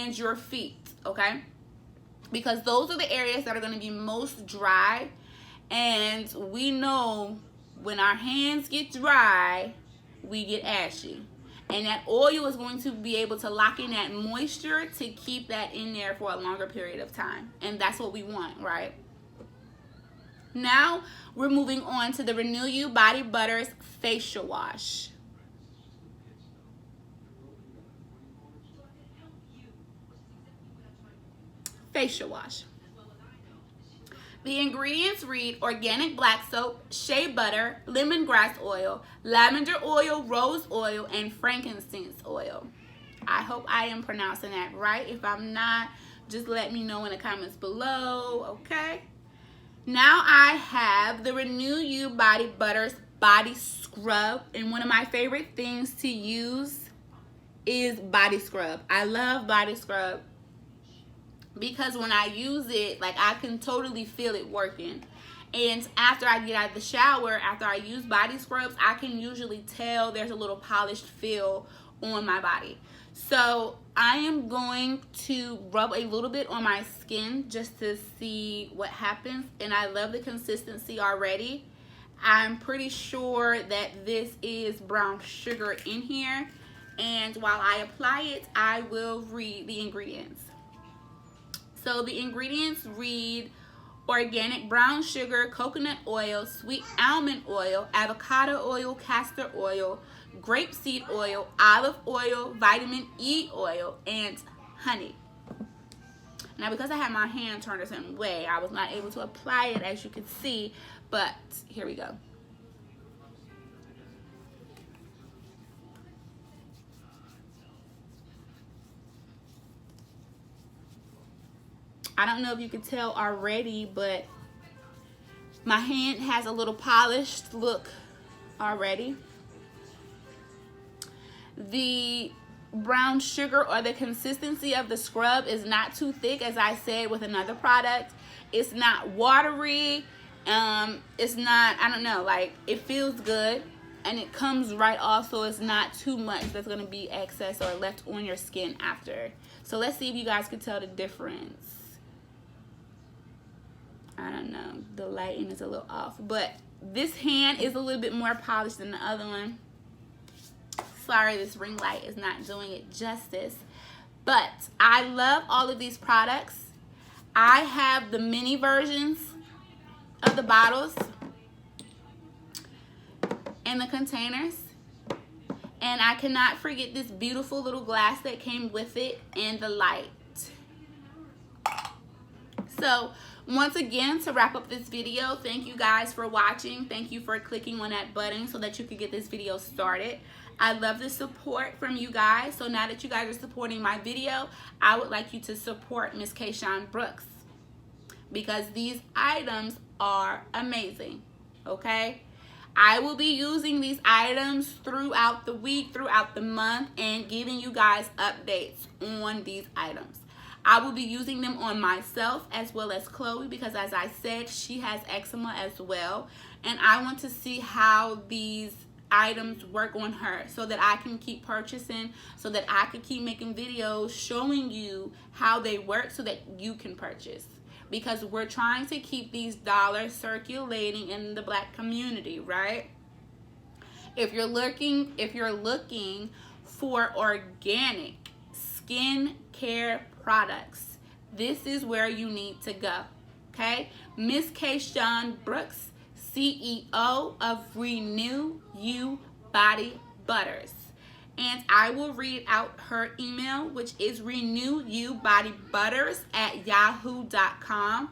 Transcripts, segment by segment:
and your feet, okay? Because those are the areas that are going to be most dry. And we know when our hands get dry, we get ashy. And that oil is going to be able to lock in that moisture to keep that in there for a longer period of time. And that's what we want, right? Now, we're moving on to the Renew You Body Butters Facial Wash. Facial wash. The ingredients read organic black soap, shea butter, lemongrass oil, lavender oil, rose oil, and frankincense oil. I hope I am pronouncing that right. If I'm not, just let me know in the comments below, okay? Now I have the Renew You Body Butters Body Scrub. And one of my favorite things to use is body scrub. I love body scrub because when I use it, like, I can totally feel it working. And after I get out of the shower, after I use body scrubs, I can usually tell there's a little polished feel on my body. So I am going to rub a little bit on my skin just to see what happens. And I love the consistency already. I'm pretty sure that this is brown sugar in here. And while I apply it, I will read the ingredients. So the ingredients read organic brown sugar, coconut oil, sweet almond oil, avocado oil, castor oil, grapeseed oil, olive oil, vitamin E oil, and honey. Now, because I had my hand turned a certain way, I was not able to apply it, as you can see, but here we go. I don't know if you can tell already, but my hand has a little polished look already. The brown sugar, or the consistency of the scrub, is not too thick, as I said with another product. It's not watery. It's not, I don't know, like, it feels good and it comes right off, so it's not too much that's going to be excess or left on your skin after. So let's see if you guys can tell the difference. I don't know, the lighting is a little off, but this hand is a little bit more polished than the other one. Sorry, this ring light is not doing it justice, but I love all of these products. I have the mini versions of the bottles and the containers, and I cannot forget this beautiful little glass that came with it and the light. So once again, to wrap up this video, thank you guys for watching. Thank you for clicking on that button so that you could get this video started. I love the support from you guys. So now that you guys are supporting my video, I would like you to support Miss Keyshaun Brooks, because these items are amazing, okay? I will be using these items throughout the week, throughout the month, and giving you guys updates on these items. I will be using them on myself as well as Chloe, because as I said, she has eczema as well. And I want to see how these items work on her so that I can keep purchasing, so that I can keep making videos showing you how they work so that you can purchase. Because we're trying to keep these dollars circulating in the Black community, right? If you're looking for organic skincare products, this is where you need to go, okay? Miss Keyshaun Brooks, CEO of Renew You Body Butters. And I will read out her email, which is renewyobodybutters@yahoo.com.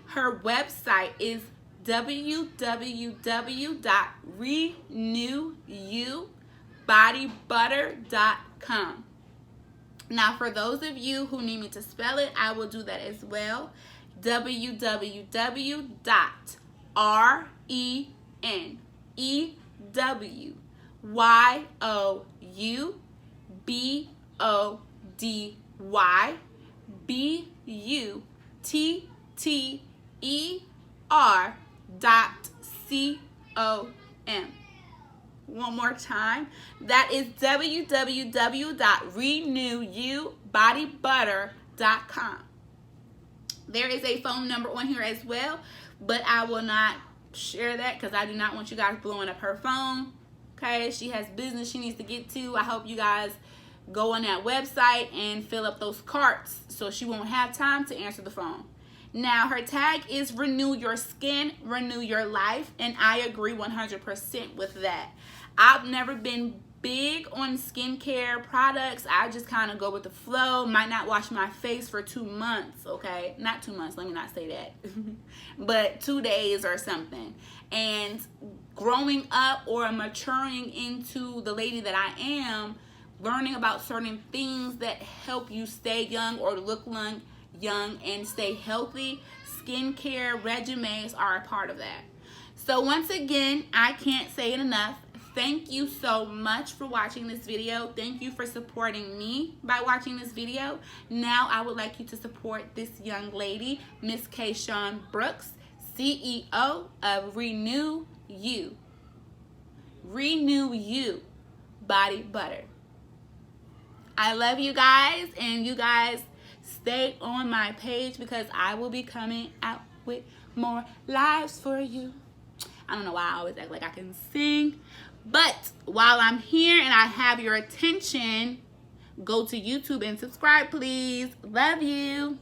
Her website is www.renewyobodybutter.com. Now, for those of you who need me to spell it, I will do that as well. www.renewyobodybutter.com. one more time. That is www.renewubodybutter.com. There is a phone number on here as well, but I will not share that because I do not want you guys blowing up her phone. Okay, she has business she needs to get to. I hope you guys go on that website and fill up those carts so she won't have time to answer the phone. Now, her tag is renew your skin, renew your life, and I agree 100% with that. I've never been big on skincare products. I just kind of go with the flow. Might not wash my face for 2 months, okay? Not 2 months, let me not say that. But 2 days or something. And growing up or maturing into the lady that I am, learning about certain things that help you stay young or look young and stay healthy, skincare regimens are a part of that. So once again, I can't say it enough. Thank you so much for watching this video. Thank you for supporting me by watching this video. Now I would like you to support this young lady, Miss Keyshaun Brooks, CEO of Renew You. Renew You Body Butter. I love you guys, and you guys stay on my page because I will be coming out with more lives for you. I don't know why I always act like I can sing, but while I'm here and I have your attention, go to YouTube and subscribe, please. Love you.